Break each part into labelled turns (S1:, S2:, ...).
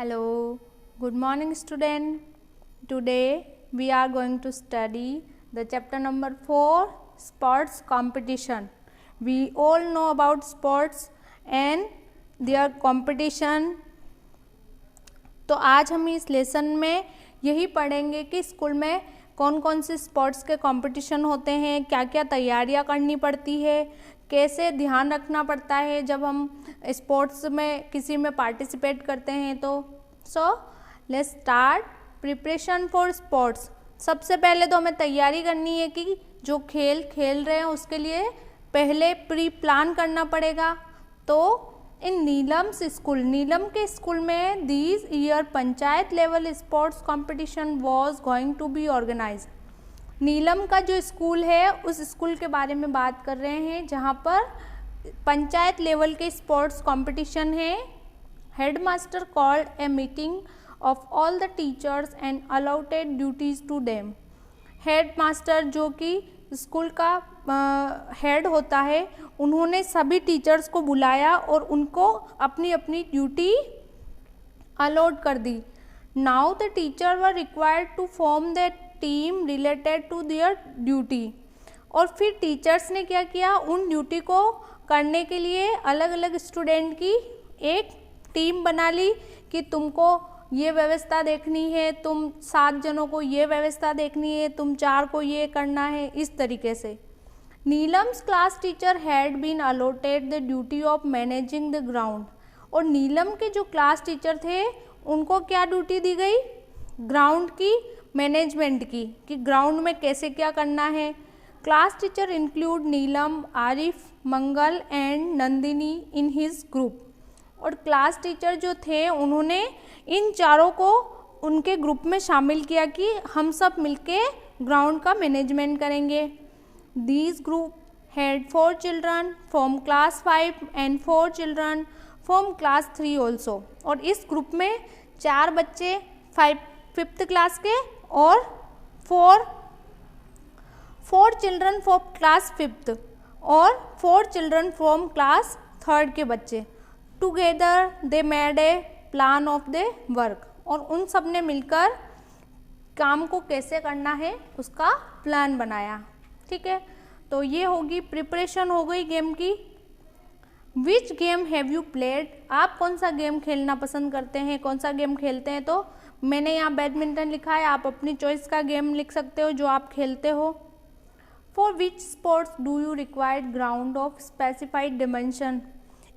S1: Hello, good morning student. Today we are going to study the chapter number 4 sports competition. We all know about sports and their competition. तो आज हम इस lesson में यही पढ़ेंगे कि स्कूल में कौन कौन से स्पोर्ट्स के कंपटीशन होते हैं, क्या क्या तैयारियां करनी पड़ती है, कैसे ध्यान रखना पड़ता है जब हम स्पोर्ट्स में किसी में पार्टिसिपेट करते हैं। तो let's start preparation for sports. सबसे पहले तो हमें तैयारी करनी है कि जो खेल खेल रहे हैं उसके लिए पहले प्री प्लान करना पड़ेगा। तो इन नीलम्स स्कूल, नीलम के स्कूल में this year panchayat level sports competition was going to be organised. Neelam का जो स्कूल है उस स्कूल के बारे में बात कर रहे हैं जहाँ पर पंचायत लेवल के स्पोर्ट्स कंपटीशन है। Headmaster called a meeting of all the teachers and allotted duties to them. Headmaster जो कि स्कूल का हेड होता है, उन्होंने सभी टीचर्स को बुलाया और उनको अपनी अपनी ड्यूटी अलॉट कर दी। Now the teacher were required to form the team related to their duty. और फिर टीचर्स ने क्या किया, उन ड्यूटी को करने के लिए अलग अलग स्टूडेंट की एक टीम बना ली कि तुमको ये व्यवस्था देखनी है, तुम 7 जनों को ये व्यवस्था देखनी है, तुम 4 को ये करना है, इस तरीके से। Neelam's class teacher had been allotted the duty of managing the ground. और नीलम के जो क्लास टीचर थे उनको क्या ड्यूटी दी गई, ग्राउंड की मैनेजमेंट की, कि ग्राउंड में कैसे क्या करना है। Class teacher include Neelam, Arif, Mangal and Nandini in his group. और क्लास टीचर जो थे उन्होंने इन चारों को उनके ग्रुप में शामिल किया कि हम सब मिलके ग्राउंड का मैनेजमेंट करेंगे। These group had 4 children from class 5 and 4 children from class 3 also। और इस ग्रुप में 4 बच्चे 5th क्लास के और 4 चिल्ड्रन फ्रॉम क्लास 5th और 4 चिल्ड्रन फ्रॉम क्लास 3rd के बच्चे। Together they made a plan of the work. और उन सब ने मिलकर काम को कैसे करना है उसका प्लान बनाया। ठीक है, तो ये होगी प्रिपरेशन हो गई गेम की। Which game have you played? आप कौन सा गेम खेलना पसंद करते हैं, कौन सा गेम खेलते हैं? तो मैंने यहाँ बैडमिंटन लिखा है, आप अपनी चॉइस का गेम लिख सकते हो जो आप खेलते हो। For which sports do you required ground of specified dimension?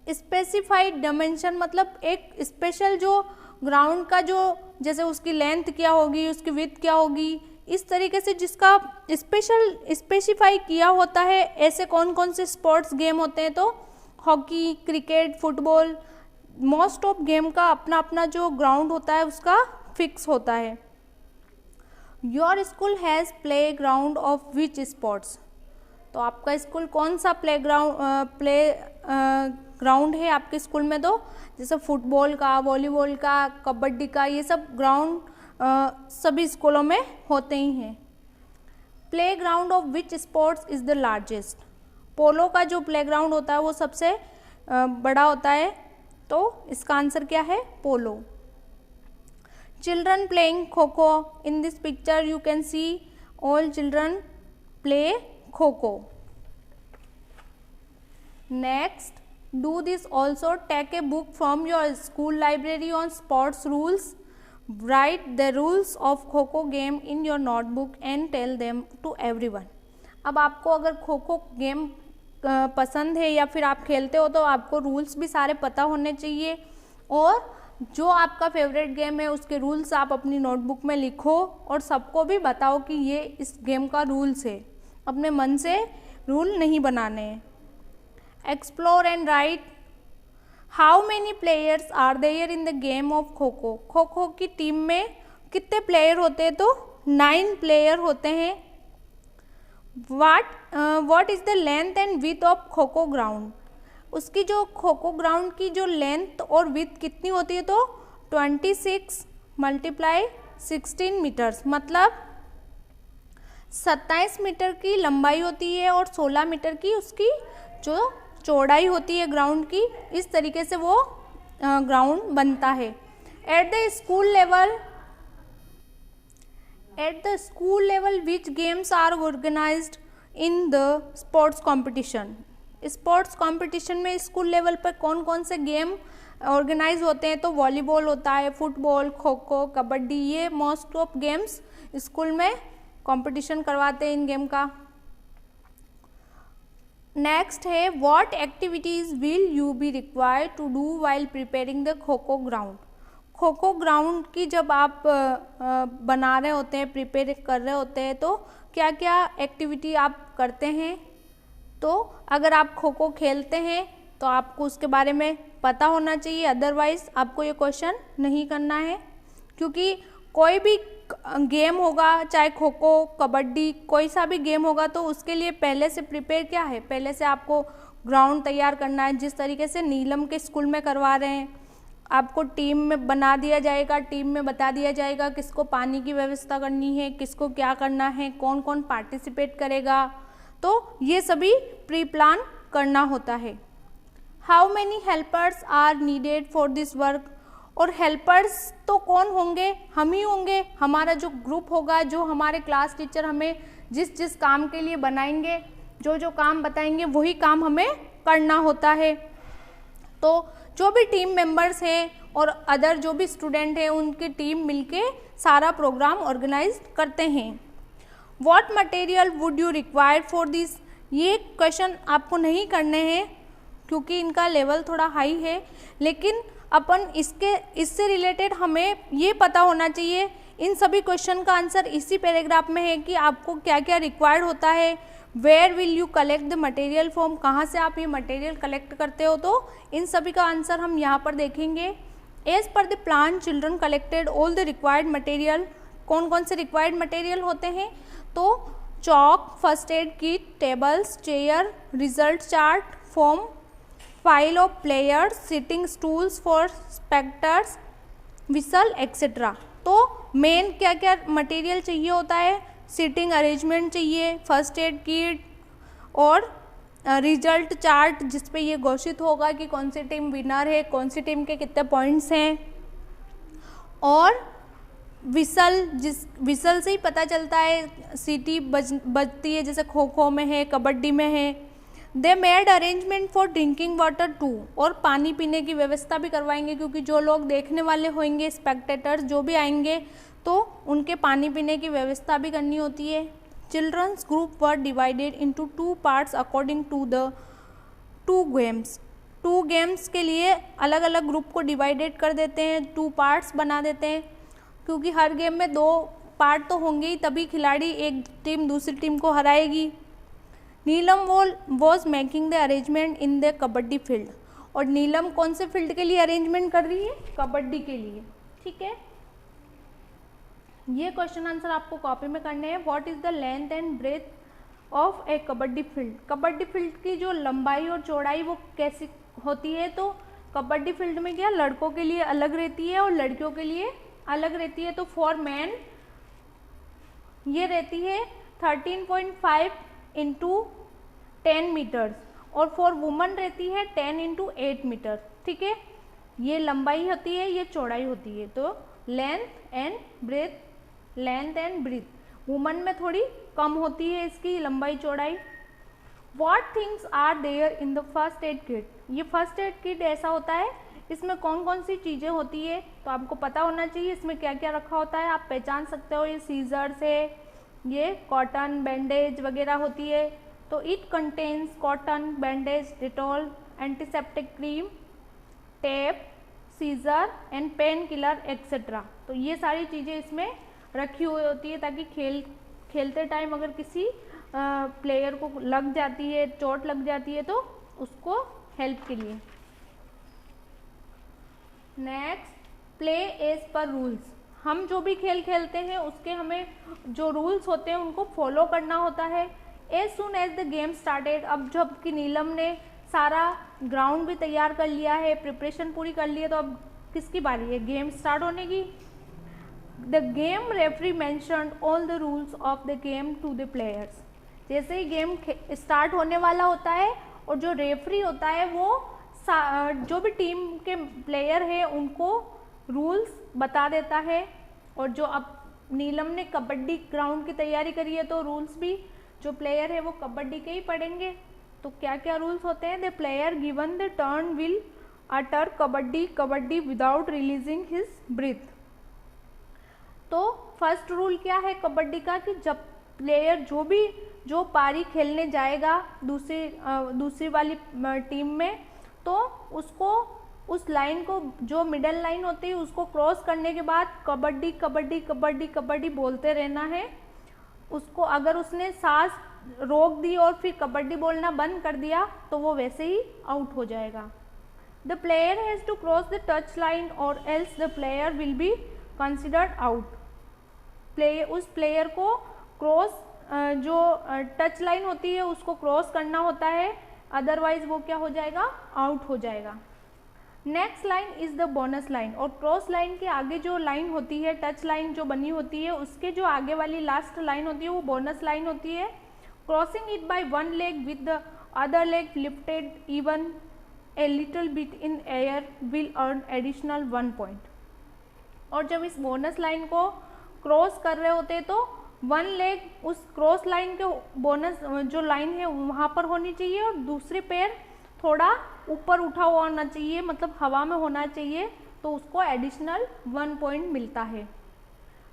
S1: Specified dimension मतलब एक स्पेशल जो ग्राउंड का जो जैसे उसकी लेंथ क्या होगी, उसकी विड्थ क्या होगी, इस तरीके से जिसका स्पेसिफाई किया होता है। ऐसे कौन कौन से स्पोर्ट्स गेम होते हैं? तो hockey, cricket, football, most of game का अपना अपना जो ग्राउंड होता है उसका फिक्स होता है। Your school has play ground of which sports? तो आपका स्कूल कौन सा प्ले ग्राउंड है आपके स्कूल में? तो जैसे फुटबॉल का, वॉलीबॉल का, कबड्डी का, ये सब ग्राउंड सभी स्कूलों में होते ही हैं। Playground of which sports is the largest? Polo का जो प्ले ग्राउंड होता है वो सबसे बड़ा होता है, तो इसका आंसर क्या है? पोलो। Children playing kho kho. In this picture you can see all children play kho kho. Next, do this also. Take a book from your school library on sports rules. Write the rules of kho-kho game in your notebook and tell them to everyone। अब आपको अगर kho kho game पसंद है या फिर आप खेलते हो तो आपको रूल्स भी सारे पता होने चाहिए, और जो आपका फेवरेट गेम है उसके रूल्स आप अपनी नोटबुक में लिखो और सबको भी बताओ कि ये इस गेम का रूल्स है। अपने मन से रूल नहीं बनाने हैं। Explore and write. How many players are there in the game of kho kho? Kho खो की टीम में कितने प्लेयर होते हैं? तो 9 प्लेयर होते हैं। What is the length and width of kho kho ground? उसकी जो खो खो ग्राउंड की जो लेंथ और विड्थ कितनी होती है? तो 26 × 16 मीटर्स, मतलब 27 मीटर की लंबाई होती है और 16 मीटर की उसकी जो चौड़ाई होती है ग्राउंड की। इस तरीके से वो ग्राउंड बनता है। At the school level, which games are organized in the sports competition? Sports competition में स्कूल लेवल पर कौन कौन से गेम ऑर्गेनाइज होते हैं? तो वॉलीबॉल होता है, फुटबॉल, खो खो, कबड्डी, ये मोस्ट ऑफ गेम्स स्कूल में कंपटीशन करवाते हैं इन गेम का। नेक्स्ट है what activities will you be required to do while preparing the kho kho ground? खो खो ग्राउंड की जब आप बना रहे होते हैं, प्रिपेयर कर रहे होते हैं, तो क्या क्या एक्टिविटी आप करते हैं? तो अगर आप खो खो खेलते हैं तो आपको उसके बारे में पता होना चाहिए, अदरवाइज आपको ये क्वेश्चन नहीं करना है, क्योंकि कोई भी गेम होगा, चाहे खो खो, कबड्डी, कोई सा भी गेम होगा, तो उसके लिए पहले से प्रिपेयर क्या है, पहले से आपको ग्राउंड तैयार करना है। जिस तरीके से नीलम के स्कूल में करवा रहे हैं, आपको टीम में बना दिया जाएगा, टीम में बता दिया जाएगा किसको पानी की व्यवस्था करनी है, किसको क्या करना है, कौन कौन पार्टिसिपेट करेगा, तो ये सभी प्री प्लान करना होता है। How many helpers are needed for this work? और हेल्पर्स तो कौन होंगे? हम ही होंगे, हमारा जो ग्रुप होगा, जो हमारे क्लास टीचर हमें जिस जिस काम के लिए बनाएंगे, जो जो काम बताएंगे, वही काम हमें करना होता है। तो जो भी टीम मेंबर्स हैं और अदर जो भी स्टूडेंट हैं, उनकी टीम मिलके सारा प्रोग्राम ऑर्गेनाइज करते हैं। What material would you require for this? ये क्वेश्चन आपको नहीं करने हैं क्योंकि इनका लेवल थोड़ा हाई है, लेकिन अपन इससे रिलेटेड हमें ये पता होना चाहिए। इन सभी क्वेश्चन का आंसर इसी पैराग्राफ में है कि आपको क्या क्या रिक्वायर्ड होता है। Where will you collect the material from? कहाँ से आप ये मटेरियल कलेक्ट करते हो? तो इन सभी का आंसर हम यहाँ पर देखेंगे। As per the plan children collected all the required material. कौन कौन से रिक्वायर्ड मटेरियल होते हैं? तो chalk, first aid kit, tables, chair, result chart, form, file of players, sitting stools for spectators, whistle etcetera. तो मेन क्या क्या material चाहिए होता है? सिटिंग अरेंजमेंट चाहिए, फर्स्ट एड किट और रिजल्ट चार्ट, जिस पे ये घोषित होगा कि कौन सी टीम विनर है, कौन सी टीम के कितने पॉइंट्स हैं, और विसल, विसल से ही पता चलता है सीटी बजती है, जैसे खो खो में है, कबड्डी में है। They made arrangement for drinking water too, और पानी पीने की व्यवस्था भी करवाएंगे, क्योंकि जो लोग देखने वाले होंगे, स्पेक्टेटर्स जो भी आएंगे, तो उनके पानी पीने की व्यवस्था भी करनी होती है। Childrens group were divided into 2 parts according to the 2 games. 2 games के लिए अलग अलग ग्रुप को डिवाइडेड कर देते हैं, 2 पार्ट्स बना देते हैं, क्योंकि हर गेम में 2 पार्ट तो होंगे ही, तभी खिलाड़ी एक टीम दूसरी टीम को हराएगी। Neelam was making the arrangement in the kabaddi field, और नीलम कौन से फील्ड के लिए अरेंजमेंट कर रही है? कबड्डी के लिए। ठीक है, ये क्वेश्चन आंसर आपको कॉपी में करने हैं। What is the length and breadth of a kabaddi field? Kabaddi field की जो लंबाई और चौड़ाई वो कैसी होती है? तो कबड्डी फील्ड में क्या लड़कों के लिए अलग रहती है और लड़कियों के लिए अलग रहती है। तो फॉर मैन ये रहती है 13.5 इंटू 10 मीटर्स, और फॉर वुमन रहती है 10 इंटू 8 मीटर। ठीक है, ये लंबाई होती है, ये चौड़ाई होती है। तो length and breadth, length and breadth women में थोड़ी कम होती है इसकी लंबाई चौड़ाई। What things are there in the first aid kit? ये फर्स्ट एड किट ऐसा होता है, इसमें कौन कौन सी चीज़ें होती है, तो आपको पता होना चाहिए इसमें क्या क्या रखा होता है। आप पहचान सकते हो, ये सीजर्स है, ये कॉटन बैंडेज वगैरह होती है। तो it contains cotton bandage, Dettol, antiseptic cream, tape, scissor and pain killer etcetera. तो ये सारी चीज़ें इसमें रखी हुई होती है, ताकि खेलते टाइम अगर किसी प्लेयर को लग जाती है, चोट लग जाती है, तो उसको हेल्प के लिए। Next, play as per rules. हम जो भी खेल खेलते हैं उसके हमें जो रूल्स होते हैं उनको फॉलो करना होता है। As soon as the game started, अब जब कि नीलम ने सारा ग्राउंड भी तैयार कर लिया है, प्रिपरेशन पूरी कर ली है, तो अब किसकी बारी है गेम स्टार्ट होने की? The game referee mentioned all the rules of the game to the players. जैसे ही गेम स्टार्ट होने वाला होता है, और जो रेफरी होता है वो जो भी टीम के प्लेयर है उनको रूल्स बता देता है। और जो अब नीलम ने कबड्डी ग्राउंड की तैयारी करी है तो रूल्स भी जो प्लेयर है वो कबड्डी के ही पढ़ेंगे। तो क्या क्या रूल्स होते हैं? The player given the turn will utter kabaddi kabaddi without releasing his breath. तो फर्स्ट रूल क्या है कबड्डी का कि जब प्लेयर जो पारी खेलने जाएगा दूसरी वाली टीम में, तो उसको उस लाइन को, जो मिडल लाइन होती है, उसको क्रॉस करने के बाद कबड्डी कबड्डी कबड्डी कबड्डी बोलते रहना है। उसको अगर उसने सांस रोक दी और फिर कबड्डी बोलना बंद कर दिया तो वो वैसे ही आउट हो जाएगा। The player has to cross the touch line और else the player will be considered out. उस प्लेयर को क्रॉस जो टच लाइन होती है उसको क्रॉस करना होता है, अदरवाइज वो क्या हो जाएगा? आउट हो जाएगा। Next line is the bonus line. और क्रॉस लाइन के आगे जो लाइन होती है, टच लाइन जो बनी होती है, उसके जो आगे वाली लास्ट लाइन होती है वो बोनस लाइन होती है। Crossing it by one leg with the other leg lifted even a little bit in air will earn additional 1 point. और जब इस बोनस लाइन को क्रॉस कर रहे होते हैं तो वन लेग उस क्रॉस लाइन के बोनस जो लाइन है वहाँ पर होनी चाहिए और दूसरे पैर थोड़ा ऊपर उठा हुआ होना चाहिए, मतलब हवा में होना चाहिए, तो उसको एडिशनल 1 पॉइंट मिलता है।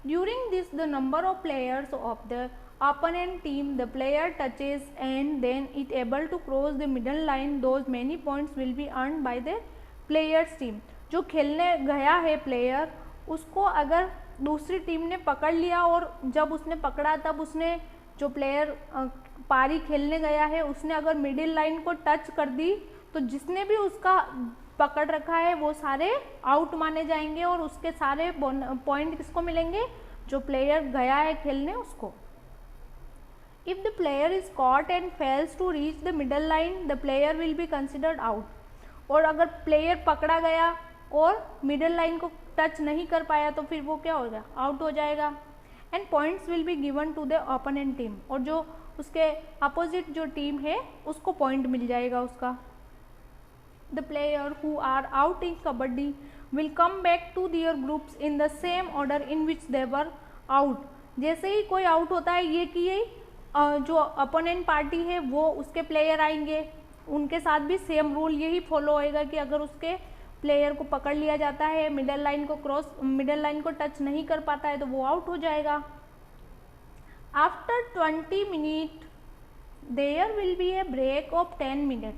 S1: During this the number of players of the opponent team the player touches and then it able to cross the middle line, those many points will be earned by the players team। जो खेलने गया है player, उसको अगर दूसरी team ने पकड़ लिया और जब उसने पकड़ा तब उसने जो प्लेयर पारी खेलने गया है उसने अगर मिडिल लाइन को टच कर दी तो जिसने भी उसका पकड़ रखा है वो सारे आउट माने जाएंगे और उसके सारे पॉइंट किसको मिलेंगे? जो प्लेयर गया है खेलने उसको। If the player is caught and fails to reach the middle line, the player will be considered out। और अगर प्लेयर पकड़ा गया और मिडल लाइन को टच नहीं कर पाया तो फिर वो क्या होगा? आउट हो जाएगा। And points will be given to the opponent team. और जो उसके अपोजिट जो टीम है उसको पॉइंट मिल जाएगा उसका। The player who are out in kabaddi will come back to their groups in the same order in which they were out. जैसे ही कोई आउट होता है ये कि यही जो अपोनेंट पार्टी है वो उसके प्लेयर आएंगे, उनके साथ भी सेम रूल यही फॉलो होएगा कि अगर उसके प्लेयर को पकड़ लिया जाता है, मिडल लाइन को टच नहीं कर पाता है तो वो आउट हो जाएगा। After 20 minute there will be a break of 10 minute.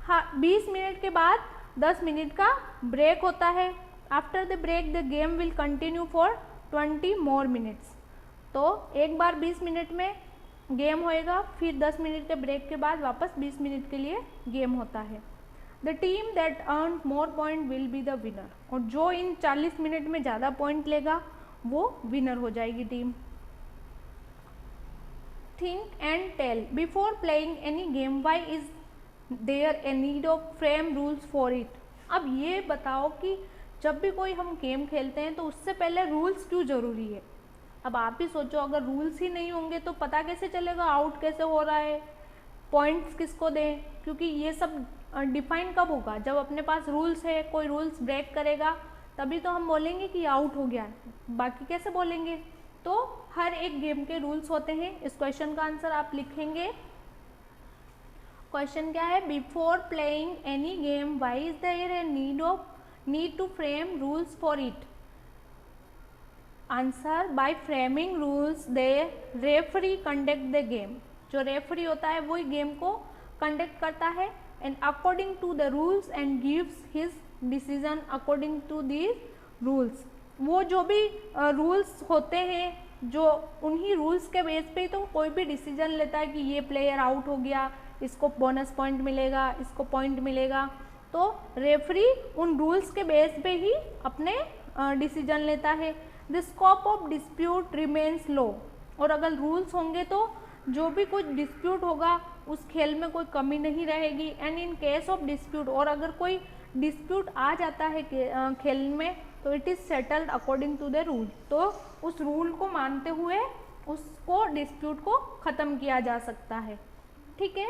S1: हाँ, 20 मिनट के बाद 10 मिनट का ब्रेक होता है। After the break the game will continue for 20 more minutes. तो एक बार 20 मिनट में गेम होएगा, फिर 10 मिनट के ब्रेक के बाद वापस 20 मिनट के लिए गेम होता है। The team that earn more point will be the winner. और जो इन 40 मिनट में ज़्यादा पॉइंट लेगा वो विनर हो जाएगी team. Think and tell before playing any game, why is there a need of frame rules for it. अब ये बताओ कि जब भी कोई हम गेम खेलते हैं तो उससे पहले रूल्स क्यों ज़रूरी है? अब आप ही सोचो, अगर रूल्स ही नहीं होंगे तो पता कैसे चलेगा आउट कैसे हो रहा है, पॉइंट्स किसको दें? क्योंकि ये सब डिफाइन कब होगा? जब अपने पास रूल्स है, कोई रूल्स ब्रेक करेगा तभी तो हम बोलेंगे कि आउट हो गया, बाकी कैसे बोलेंगे? तो हर एक गेम के रूल्स होते हैं। इस क्वेश्चन का आंसर आप लिखेंगे। क्वेश्चन क्या है? Before playing any game why is there a need to frame rules for it. Answer, by framing rules the referee conduct the game. जो रेफरी होता है वही गेम को कंडक्ट करता है and according to the rules and gives his decision according to these rules. वो जो भी रूल्स होते हैं जो उन्हीं रूल्स के बेस पे तो कोई भी डिसीजन लेता है कि ये प्लेयर आउट हो गया, इसको बोनस पॉइंट मिलेगा, इसको पॉइंट मिलेगा। तो रेफरी उन रूल्स के बेस पे ही अपने डिसीजन लेता है। The scope of dispute remains low. और अगर रूल्स होंगे तो जो भी कुछ डिस्प्यूट होगा उस खेल में कोई कमी नहीं रहेगी। And in case of dispute, और अगर कोई डिस्प्यूट आ जाता है खेल में तो it is settled according to the rule. तो उस रूल को मानते हुए उसको डिस्प्यूट को ख़त्म किया जा सकता है। ठीक है।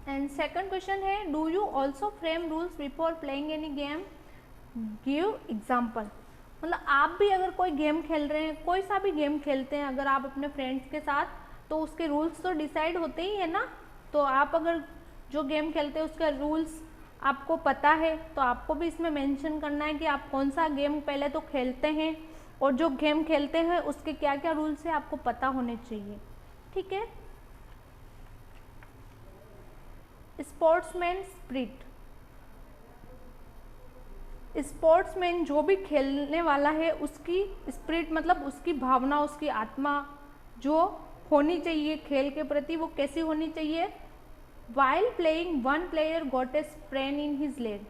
S1: एंड सेकंड क्वेश्चन है, do you also frame rules before playing any game. Give example, मतलब आप भी अगर कोई गेम खेल रहे हैं, कोई सा भी गेम खेलते हैं अगर आप अपने फ्रेंड्स के साथ, तो उसके रूल्स तो डिसाइड होते ही है ना। तो आप अगर जो गेम खेलते हैं उसके रूल्स आपको पता है, तो आपको भी इसमें मेंशन करना है कि आप कौन सा गेम पहले तो खेलते हैं और जो गेम खेलते हैं उसके क्या क्या रूल्स है आपको पता होने चाहिए। ठीक है। स्पोर्ट्समैन स्पिरिट, स्पोर्ट्समैन जो भी खेलने वाला है उसकी स्पिरिट मतलब उसकी भावना, उसकी आत्मा जो होनी चाहिए खेल के प्रति वो कैसी होनी चाहिए। While playing one player got a sprain in his leg,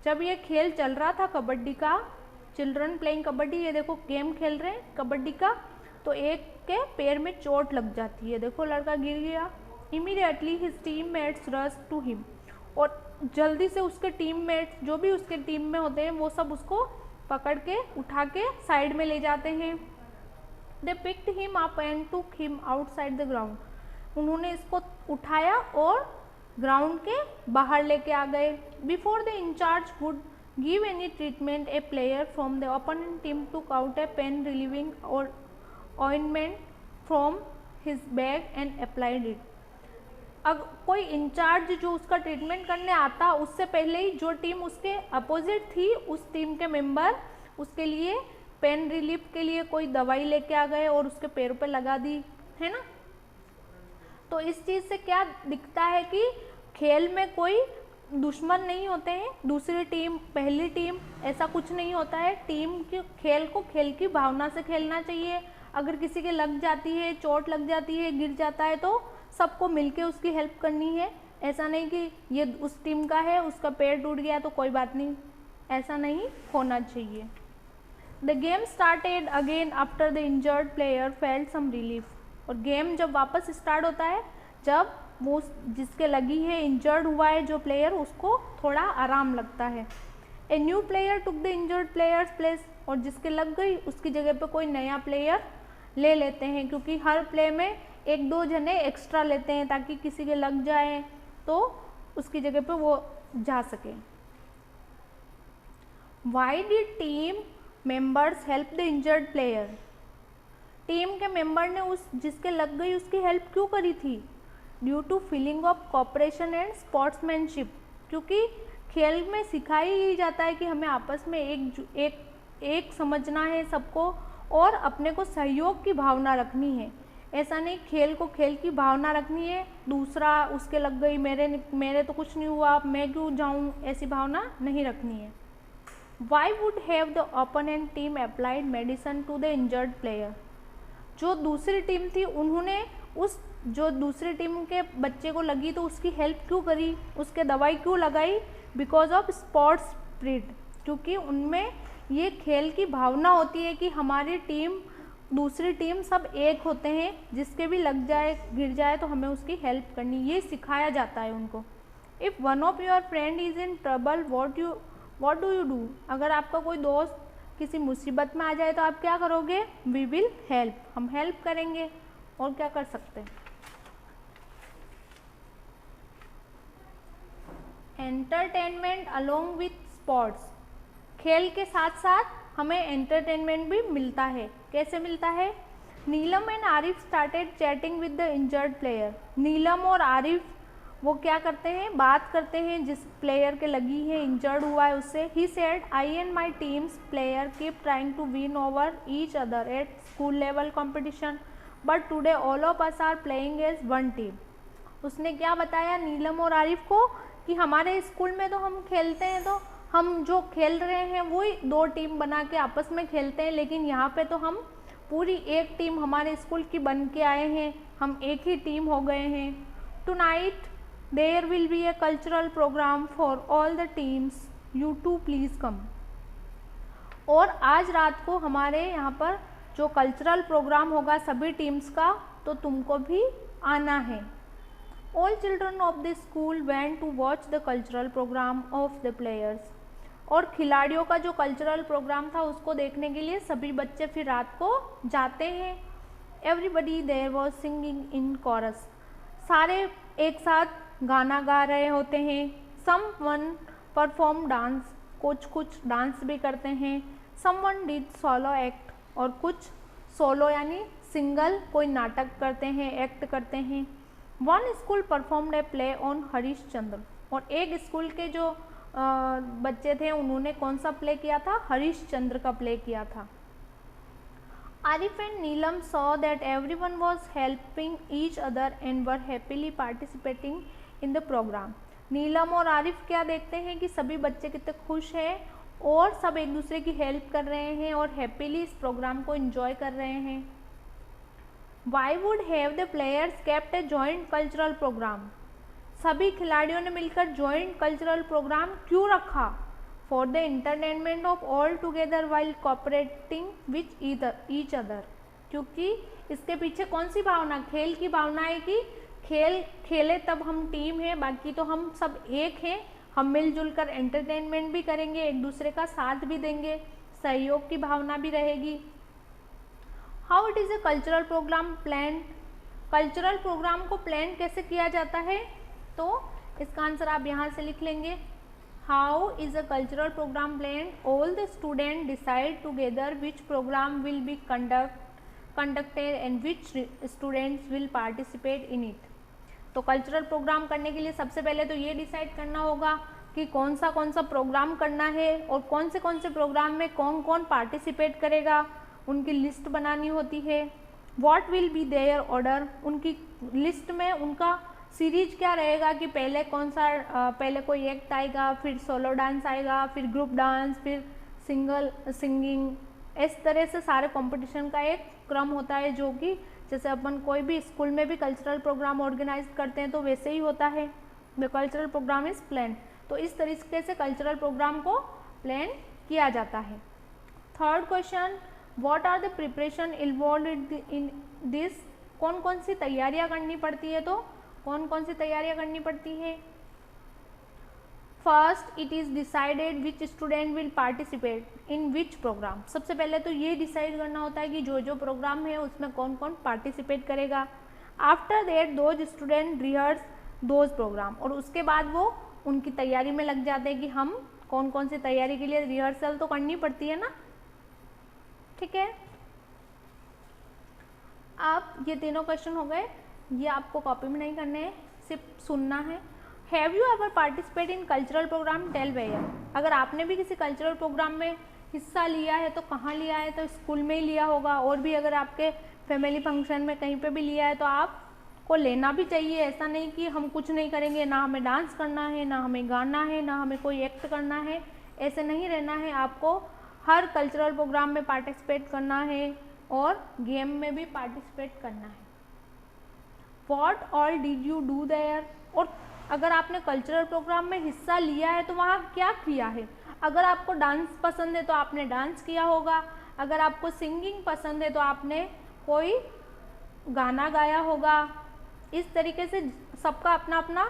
S1: जब ये खेल चल रहा था कबड्डी का, चिल्ड्रन प्लेइंग कबड्डी, ये देखो गेम खेल रहे हैं कबड्डी का, तो एक के पैर में चोट लग जाती है, देखो लड़का गिर गया। Immediately his teammates rush to him, और जल्दी से उसके टीममेट्स जो भी उसके टीम में होते हैं वो सब उसको पकड़ के उठा के साइड में ले जाते हैं। They picked him up and टूक हिम आउटसाइड द ग्राउंड, उन्होंने इसको उठाया और ग्राउंड के बाहर लेके आ गए। Before the incharge would give any treatment a player from the opponent team took out a pain relieving और ointment from his bag and applied it. अब कोई इंचार्ज जो उसका ट्रीटमेंट करने आता, उससे पहले ही जो टीम उसके अपोजिट थी उस टीम के मेंबर उसके लिए पेन रिलीफ के लिए कोई दवाई लेके आ गए और उसके पैरों पे लगा दी, है ना। तो इस चीज़ से क्या दिखता है कि खेल में कोई दुश्मन नहीं होते हैं, दूसरी टीम पहली टीम, ऐसा कुछ नहीं होता है। टीम के खेल को खेल की भावना से खेलना चाहिए। अगर किसी के लग जाती है, चोट लग जाती है, गिर जाता है, तो सबको मिलके उसकी हेल्प करनी है। ऐसा नहीं कि ये उस टीम का है, उसका पैर टूट गया तो कोई बात नहीं, ऐसा नहीं होना चाहिए। The game started again after the injured player felt some relief, और गेम जब वापस स्टार्ट होता है जब वो जिसके लगी है, इंजर्ड हुआ है जो प्लेयर, उसको थोड़ा आराम लगता है। A new player took the injured players place, और जिसके लग गई उसकी जगह पे कोई नया प्लेयर ले लेते हैं, क्योंकि हर प्ले में एक दो जने एक्स्ट्रा लेते हैं ताकि किसी के लग जाए तो उसकी जगह पे वो जा सके। Why did team members help the injured player, team के मेंबर ने उस जिसके लग गई उसकी हेल्प क्यों करी थी। Due to feeling of cooperation and sportsmanship, क्योंकि खेल में सिखाया ही जाता है कि हमें आपस में एक समझना है सबको और अपने को सहयोग की भावना रखनी है। ऐसा नहीं खेल को खेल की भावना रखनी है, दूसरा उसके लग गई मेरे तो कुछ नहीं हुआ मैं क्यों जाऊं, ऐसी भावना नहीं रखनी है। Why would have the opponent team applied medicine to the injured player, जो दूसरी टीम थी उन्होंने उस जो दूसरी टीम के बच्चे को लगी तो उसकी हेल्प क्यों करी, उसके दवाई क्यों लगाई। बिकॉज ऑफ स्पोर्ट्स स्पिरिट, क्योंकि उनमें ये खेल की भावना होती है कि हमारी टीम दूसरी टीम सब एक होते हैं, जिसके भी लग जाए गिर जाए तो हमें उसकी हेल्प करनी, ये सिखाया जाता है उनको। If one of your friend is in trouble what do you do, अगर आपका कोई दोस्त किसी मुसीबत में आ जाए तो आप क्या करोगे। वी विल हेल्प, हम हेल्प करेंगे, और क्या कर सकते हैं। एंटरटेनमेंट अलोंग विथ स्पोर्ट्स, खेल के साथ साथ हमें एंटरटेनमेंट भी मिलता है। कैसे मिलता है। Neelam and Arif started chatting with the injured player, Neelam और आरिफ वो क्या करते हैं, बात करते हैं जिस प्लेयर के लगी है, इंजर्ड हुआ है उससे। He said I and my team's player keep trying to win over each other at school level competition but today all of us are playing as one team. उसने क्या बताया नीलम और आरिफ को कि हमारे स्कूल में तो हम खेलते हैं तो हम जो खेल रहे हैं वही दो टीम बना के आपस में खेलते हैं, लेकिन यहाँ पे तो हम पूरी एक टीम हमारे स्कूल की बन के आए हैं, हम एक ही टीम हो गए हैं। Tonight there will be a cultural program for all the teams, you too please come, और आज रात को हमारे यहाँ पर जो कल्चरल प्रोग्राम होगा सभी टीम्स का, तो तुमको भी आना है। All children of the school went to watch the cultural program of the players, और खिलाड़ियों का जो कल्चरल प्रोग्राम था उसको देखने के लिए सभी बच्चे फिर रात को जाते हैं। Everybody there was singing in chorus, सारे एक साथ गाना गा रहे होते हैं। सम वन परफॉर्म डांस, कुछ डांस भी करते हैं। समवन डिड सोलो एक्ट, और कुछ सोलो यानी सिंगल कोई नाटक करते हैं, एक्ट करते हैं। One school performed a play on Harishchandra, और एक स्कूल के जो बच्चे थे उन्होंने कौन सा प्ले किया था, हरिश्चंद्र का प्ले किया था। Arif and Neelam saw that everyone was helping each other and were happily participating in the programme. Neelam और आरिफ क्या देखते हैं कि सभी बच्चे कितने खुश हैं और सब एक दूसरे की हेल्प कर रहे हैं और हैप्पीली इस प्रोग्राम को एंजॉय कर रहे हैं। Why would have the players kept a joint cultural program, सभी खिलाड़ियों ने मिलकर जॉइंट कल्चरल प्रोग्राम क्यों रखा। For the entertainment of all together while cooperating with each other, क्योंकि इसके पीछे कौन सी भावना, खेल की भावना है कि खेल खेले तब हम टीम है, बाकी तो हम सब एक हैं, हम मिलजुल कर एंटरटेनमेंट भी करेंगे, एक दूसरे का साथ भी देंगे, सहयोग की भावना भी रहेगी। How it is a cultural program plan, cultural program को प्लान कैसे किया जाता है, तो इसका आंसर आप यहाँ से लिख लेंगे। How is a cultural program plan, all the student decide together which program will be conducted and which students will participate in it. तो कल्चरल प्रोग्राम करने के लिए सबसे पहले तो ये डिसाइड करना होगा कि कौन सा प्रोग्राम करना है और कौन से प्रोग्राम में कौन कौन पार्टिसिपेट करेगा, उनकी लिस्ट बनानी होती है। What will be their order, उनकी लिस्ट में उनका सीरीज क्या रहेगा कि पहले पहले कोई एक्ट आएगा, फिर सोलो डांस आएगा, फिर ग्रुप डांस, फिर सिंगिंग, इस तरह से सारे कंपटीशन का एक क्रम होता है, जो कि जैसे अपन कोई भी स्कूल में भी कल्चरल प्रोग्राम ऑर्गेनाइज करते हैं तो वैसे ही होता है। The cultural program is plan, तो इस तरीके से कल्चरल प्रोग्राम को प्लान किया जाता है। Third question, what are the preparation involved in this, कौन कौन सी तैयारियां करनी पड़ती है, तो कौन कौन सी तैयारियां करनी पड़ती है। First, it is decided which student will participate in which programme, सबसे पहले तो ये डिसाइड करना होता है कि जो प्रोग्राम है उसमें कौन कौन पार्टिसिपेट करेगा। After that those student rehearse those program, और उसके बाद वो उनकी तैयारी में लग जाते हैं कि हम कौन कौन सी तैयारी के लिए रिहर्सल तो करनी पड़ती है ना, ठीक है। अब ये तीनों क्वेश्चन हो गए, ये आपको कॉपी में नहीं करने हैं, सिर्फ सुनना है। Have you ever participate in cultural program, tell where, अगर आपने भी किसी कल्चरल प्रोग्राम में हिस्सा लिया है तो कहाँ लिया है, तो स्कूल में ही लिया होगा, और भी अगर आपके फैमिली फंक्शन में कहीं पे भी लिया है तो आपको लेना भी चाहिए। ऐसा नहीं कि हम कुछ नहीं करेंगे, ना हमें डांस करना है, ना हमें गाना है, ना हमें कोई एक्ट करना है, ऐसे नहीं रहना है। आपको हर कल्चरल प्रोग्राम में पार्टिसिपेट करना है और गेम में भी पार्टिसिपेट करना है। What all did you do there, और अगर आपने कल्चरल प्रोग्राम में हिस्सा लिया है तो वहाँ क्या किया है। अगर आपको डांस पसंद है तो आपने डांस किया होगा, अगर आपको सिंगिंग पसंद है तो आपने कोई गाना गाया होगा। इस तरीके से सबका अपना अपना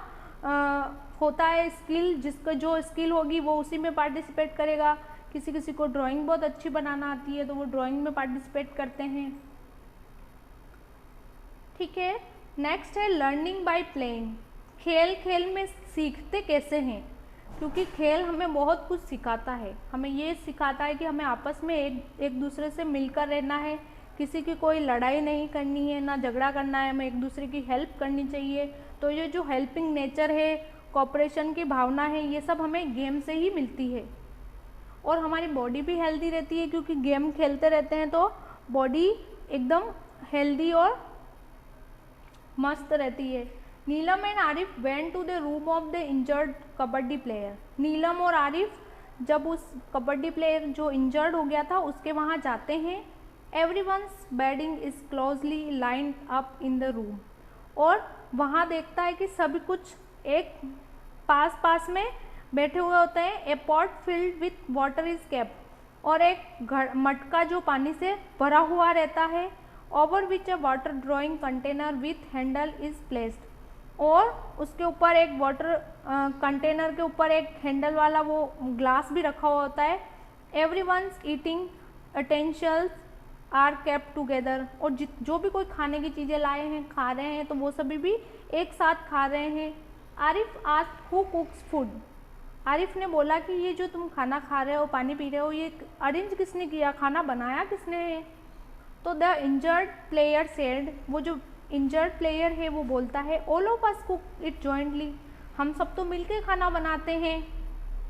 S1: होता है स्किल, जिसको जो स्किल होगी वो उसी में पार्टिसिपेट करेगा। किसी को ड्राइंग बहुत अच्छी बनाना आती है तो वो ड्राइंग में पार्टिसिपेट करते हैं, ठीक है। नेक्स्ट है लर्निंग बाय प्लेइंग, खेल में सीखते कैसे हैं, क्योंकि खेल हमें बहुत कुछ सिखाता है। हमें ये सिखाता है कि हमें आपस में एक दूसरे से मिलकर रहना है, किसी की कोई लड़ाई नहीं करनी है, ना झगड़ा करना है, हमें एक दूसरे की हेल्प करनी चाहिए। तो ये जो हेल्पिंग नेचर है, कोऑपरेशन की भावना है, ये सब हमें गेम से ही मिलती है। और हमारी बॉडी भी हेल्दी रहती है, क्योंकि गेम खेलते रहते हैं तो बॉडी एकदम हेल्दी और मस्त रहती है। Neelam and Arif went to the room of the injured kabaddi player, Neelam और आरिफ जब उस कबड्डी प्लेयर जो इंजर्ड हो गया था उसके वहाँ जाते हैं। Everyone's bedding is closely lined up in the room, और वहाँ देखता है कि सभी कुछ एक पास में बैठे हुए होते हैं। A pot filled with water is kept, और एक मटका जो पानी से भरा हुआ रहता है। Over which A water drawing container with handle is placed, और उसके ऊपर एक वाटर कंटेनर के ऊपर एक हैंडल वाला वो ग्लास भी रखा हुआ होता है। Everyone's eating utensils are kept together, और जो भी कोई खाने की चीज़ें लाए हैं खा रहे हैं तो वो सभी भी एक साथ खा रहे हैं। Arif asked who कुक्स food, Arif ने बोला कि ये जो तुम खाना खा रहे हो, पानी पी रहे हो, ये अरेंज किसने किया, खाना बनाया किसने है? तो द इंजर्ड प्लेयर सेड, वो जो इंजर्ड प्लेयर है वो बोलता है, all of us cook it jointly, हम सब तो मिलके खाना बनाते हैं।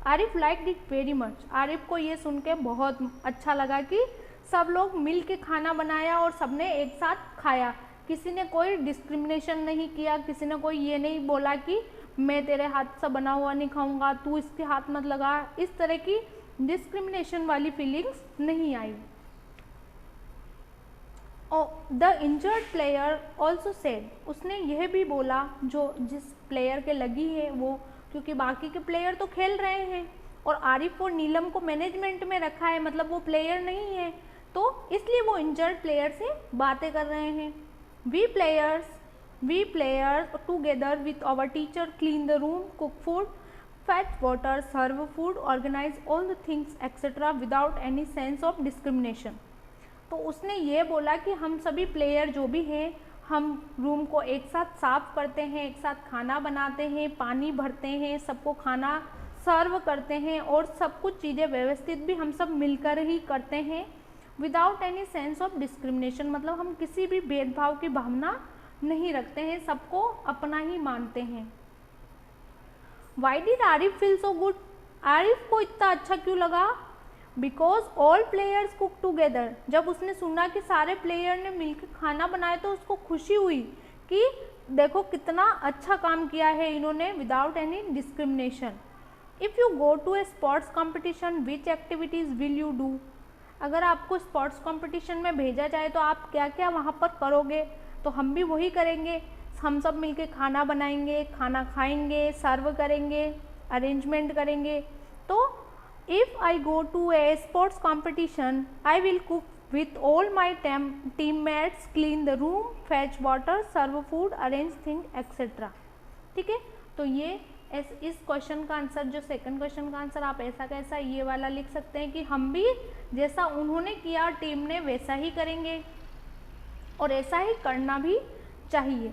S1: Arif like it very much, Arif को ये सुन के बहुत अच्छा लगा कि सब लोग मिल के खाना बनाया और सबने एक साथ खाया, किसी ने कोई डिस्क्रिमिनेशन नहीं किया, किसी ने कोई ये नहीं बोला कि मैं तेरे हाथ से बना हुआ नहीं खाऊंगा, तू इसके हाथ मत लगा, इस तरह की डिस्क्रिमिनेशन वाली फीलिंग्स नहीं आई। The injured player also said, उसने यह भी बोला, जो जिस प्लेयर के लगी है वो, क्योंकि बाकी के प्लेयर तो खेल रहे हैं और आरिफ और नीलम को मैनेजमेंट में रखा है, मतलब वो प्लेयर नहीं है, तो इसलिए वो इंजर्ड प्लेयर से बातें कर रहे हैं। We players together with our teacher clean the room, cook food, fetch water, serve food, organize all the things etc. without any sense of discrimination। तो उसने ये बोला कि हम सभी प्लेयर जो भी हैं, हम रूम को एक साथ साफ करते हैं, एक साथ खाना बनाते हैं, पानी भरते हैं, सबको खाना सर्व करते हैं और सब कुछ चीज़ें व्यवस्थित भी हम सब मिलकर ही करते हैं, without any sense of discrimination, मतलब हम किसी भी भेदभाव की भावना नहीं रखते हैं, सबको अपना ही मानते हैं। Why did Arif feel so good, Arif को इतना अच्छा क्यों लगा? Because all players cook together, जब उसने सुना कि सारे प्लेयर ने मिलकर खाना बनाया तो उसको खुशी हुई कि देखो कितना अच्छा काम किया है इन्होंने, without any discrimination. If you go to a sports competition which activities will you do, अगर आपको स्पोर्ट्स कॉम्पिटिशन में भेजा जाए तो आप क्या क्या वहाँ पर करोगे? तो हम भी वही करेंगे, हम सब मिलके खाना बनाएंगे, खाना खाएंगे, सर्व करेंगे, अरेंजमेंट करेंगे। तो if I go to a sports competition I will cook with all my teammates, clean the room, fetch water, serve food, arrange thing etcetera. ठीक है, तो ये इस क्वेश्चन का आंसर, जो सेकंड क्वेश्चन का आंसर आप ऐसा कैसा ये वाला लिख सकते हैं कि हम भी जैसा उन्होंने किया टीम ने वैसा ही करेंगे और ऐसा ही करना भी चाहिए।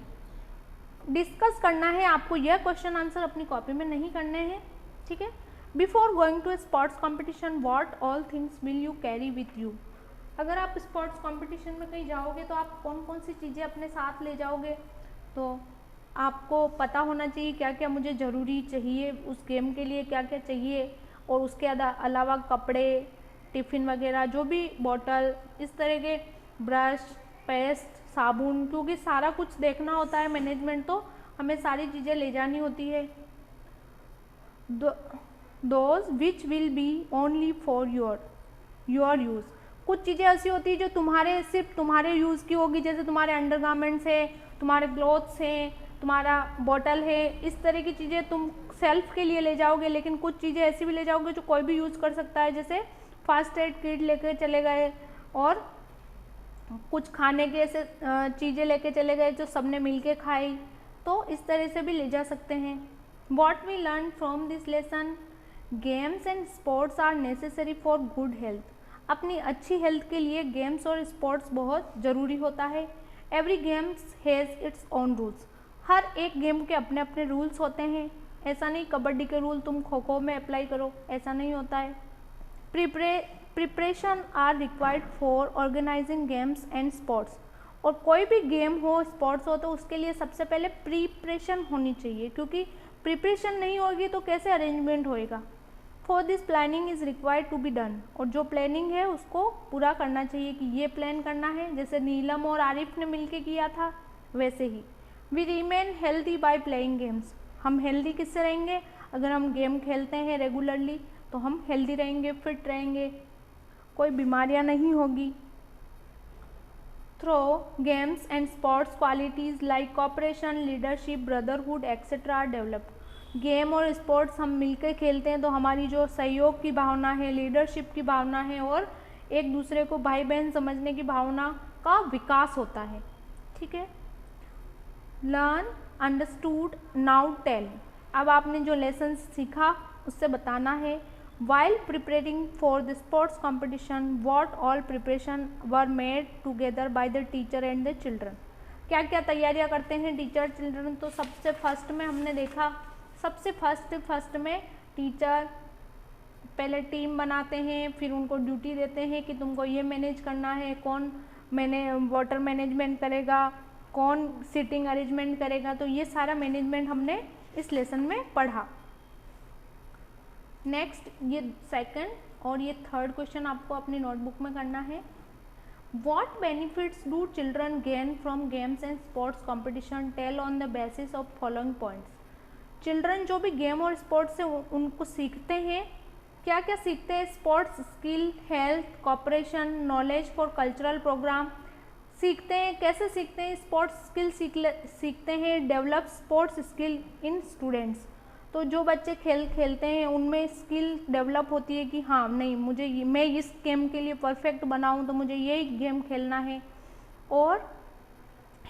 S1: डिस्कस करना है आपको, यह क्वेश्चन आंसर अपनी कॉपी में नहीं करने हैं। ठीक है, before going to a sports competition what all things will you carry with you, अगर आप स्पोर्ट्स कॉम्पिटिशन में कहीं जाओगे तो आप कौन कौन सी चीज़ें अपने साथ ले जाओगे? तो आपको पता होना चाहिए क्या क्या मुझे ज़रूरी चाहिए उस गेम के लिए, क्या क्या चाहिए, और उसके अलावा कपड़े, टिफ़िन वगैरह, जो भी बॉटल, इस तरह के ब्रश, पेस्ट, साबुन, क्योंकि सारा कुछ देखना होता है मैनेजमेंट, तो हमें सारी चीज़ें ले जानी होती है। Those which will be only for your use, कुछ चीज़ें ऐसी होती है जो सिर्फ तुम्हारे यूज़ की होगी, जैसे तुम्हारे अंडरगारमेंट्स है, तुम्हारे क्लोथ्स हैं, तुम्हारा बॉटल है, इस तरह की चीज़ें तुम सेल्फ के लिए ले जाओगे। लेकिन कुछ चीज़ें ऐसी भी ले जाओगे जो कोई भी यूज़ कर सकता है, जैसे फर्स्ट एड किट लेके चले गए, और कुछ खाने के ऐसे चीज़ें लेके चले गए जो सबने मिलके खाई, तो इस तरह से भी ले जा सकते हैं। What we learn from this lesson, games and sports are necessary for good health, अपनी अच्छी हेल्थ के लिए गेम्स और स्पोर्ट्स बहुत ज़रूरी होता है। Every games has its own rules, हर एक गेम के अपने अपने रूल्स होते हैं, ऐसा नहीं कबड्डी के रूल तुम खो खो में अप्लाई करो, ऐसा नहीं होता है। Preparation are required for organising games and sports, और कोई भी गेम हो, स्पोर्ट्स हो, तो उसके लिए सबसे पहले प्रिपरेशन होनी चाहिए, क्योंकि प्रिपरेशन नहीं होगी तो कैसे अरेंजमेंट होएगा। For this planning is required to be done, और जो प्लानिंग है उसको पूरा करना चाहिए कि ये प्लान करना है, जैसे नीलम और आरिफ ने मिलके किया था वैसे ही। We remain healthy by playing games, हम हेल्दी किससे रहेंगे? अगर हम गेम खेलते हैं रेगुलरली तो हम हेल्दी रहेंगे, फिट रहेंगे, कोई बीमारियां नहीं होगी। Through games and sports qualities like cooperation, leadership, brotherhood etcetera are developed, game और स्पोर्ट्स हम मिलकर खेलते हैं तो हमारी जो सहयोग की भावना है, लीडरशिप की भावना है, और एक दूसरे को भाई बहन समझने की भावना का विकास होता है। ठीक है, लर्न, अंडरस्टूड, नाउ टेल, अब आपने जो लेसन सीखा उससे बताना है। While preparing for the sports competition what all preparation were made together by the teacher and the children, क्या क्या तैयारियां करते हैं टीचर चिल्ड्रन? तो सबसे फर्स्ट में हमने देखा, सबसे फर्स्ट में टीचर पहले टीम बनाते हैं, फिर उनको ड्यूटी देते हैं कि तुमको ये मैनेज करना है, कौन वाटर मैनेजमेंट करेगा, कौन सीटिंग अरेंजमेंट करेगा। तो ये सारा मैनेजमेंट हमने इस लेसन में पढ़ा। नेक्स्ट ये सेकंड और ये थर्ड क्वेश्चन आपको अपनी नोटबुक में करना है। What benefits do children gain from games and sports competition? Tell on the basis of following points. Children जो भी गेम और स्पोर्ट्स से उनको सीखते हैं, क्या क्या सीखते हैं? Sports skill, health, cooperation, knowledge for cultural program सीखते हैं। कैसे सीखते हैं? स्पोर्ट्स स्किल सीखते हैं, develop sports skill in students. तो जो बच्चे खेलते हैं उनमें स्किल डेवलप होती है कि हाँ नहीं, मैं इस गेम के लिए परफेक्ट बनाऊँ तो मुझे यही गेम खेलना है। और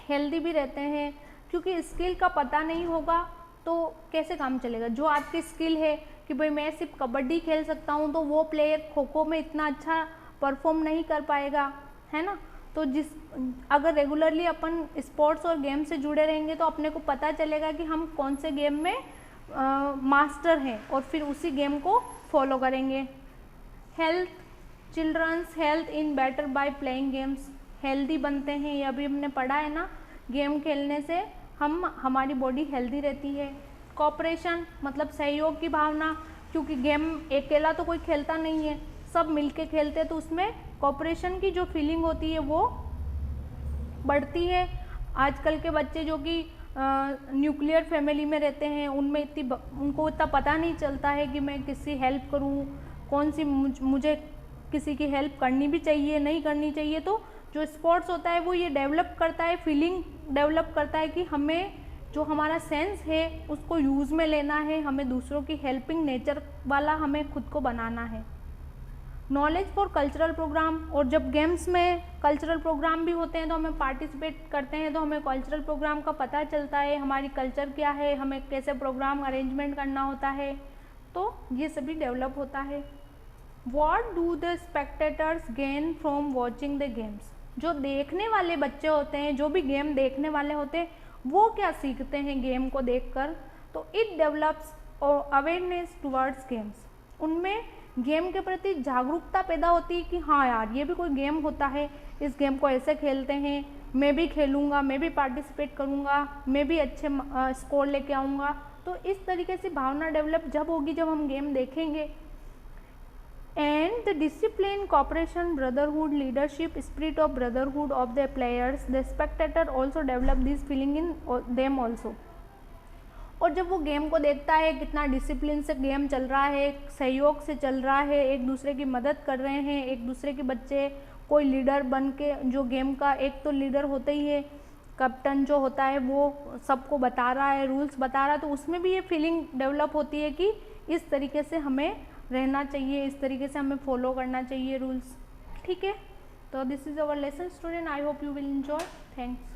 S1: हेल्दी भी रहते हैं, क्योंकि स्किल का पता नहीं होगा तो कैसे काम चलेगा। जो आपकी स्किल है कि भाई मैं सिर्फ कबड्डी खेल सकता हूँ, तो वो प्लेयर खो खो में इतना अच्छा परफॉर्म नहीं कर पाएगा, है ना। तो अगर रेगुलरली अपन स्पोर्ट्स और गेम से जुड़े रहेंगे तो अपने को पता चलेगा कि हम कौन से गेम में मास्टर हैं और फिर उसी गेम को फॉलो करेंगे। Health, children's health in better by playing games, healthy बनते हैं, ये अभी हमने पढ़ा है ना। गेम खेलने से हमारी बॉडी हेल्दी रहती है। कोऑपरेशन मतलब सहयोग की भावना, क्योंकि गेम अकेला तो कोई खेलता नहीं है, सब मिलके खेलते हैं, तो उसमें कोऑपरेशन की जो फीलिंग होती है वो बढ़ती है। आजकल के बच्चे जो कि न्यूक्लियर फैमिली में रहते हैं, उनको इतना पता नहीं चलता है कि मैं किसी हेल्प करूं, कौन सी मुझे किसी की हेल्प करनी भी चाहिए, नहीं करनी चाहिए। तो जो स्पोर्ट्स होता है वो ये डेवलप करता है, फीलिंग डेवलप करता है कि हमें जो हमारा सेंस है उसको यूज़ में लेना है, हमें दूसरों की हेल्पिंग नेचर वाला हमें खुद को बनाना है। नॉलेज फॉर कल्चरल प्रोग्राम, और जब गेम्स में कल्चरल प्रोग्राम भी होते हैं तो हमें पार्टिसिपेट करते हैं तो हमें कल्चरल प्रोग्राम का पता चलता है, हमारी कल्चर क्या है, हमें कैसे प्रोग्राम अरेंजमेंट करना होता है, तो ये सभी डेवलप होता है। What do the spectators gain from watching the games, जो देखने वाले बच्चे होते हैं, जो भी गेम देखने वाले होते हैं, वो क्या सीखते हैं गेम को देखकर? तो it develops awareness towards games, उनमें गेम के प्रति जागरूकता पैदा होती है कि हाँ यार ये भी कोई गेम होता है, इस गेम को ऐसे खेलते हैं, मैं भी खेलूँगा, मैं भी पार्टिसिपेट करूँगा, मैं भी अच्छे स्कोर लेके आऊँगा। तो इस तरीके से भावना डेवलप जब होगी जब हम गेम देखेंगे। And the discipline, cooperation, brotherhood, leadership, spirit of brotherhood of the players, the spectator also develop this feeling in them also. और जब वो गेम को देखता है, कितना डिसिप्लिन से गेम चल रहा है, सहयोग से चल रहा है, एक दूसरे की मदद कर रहे हैं, एक दूसरे के बच्चे कोई लीडर बन के, जो गेम का एक तो लीडर होता ही है, कैप्टन जो होता है वो सबको बता रहा है, रूल्स बता रहा है, तो उसमें भी ये फीलिंग डेवलप होती है कि इस तरीके से हमें रहना चाहिए, इस तरीके से हमें फॉलो करना चाहिए रूल्स। ठीक है, तो this is our lesson student, I hope you will enjoy. Thanks.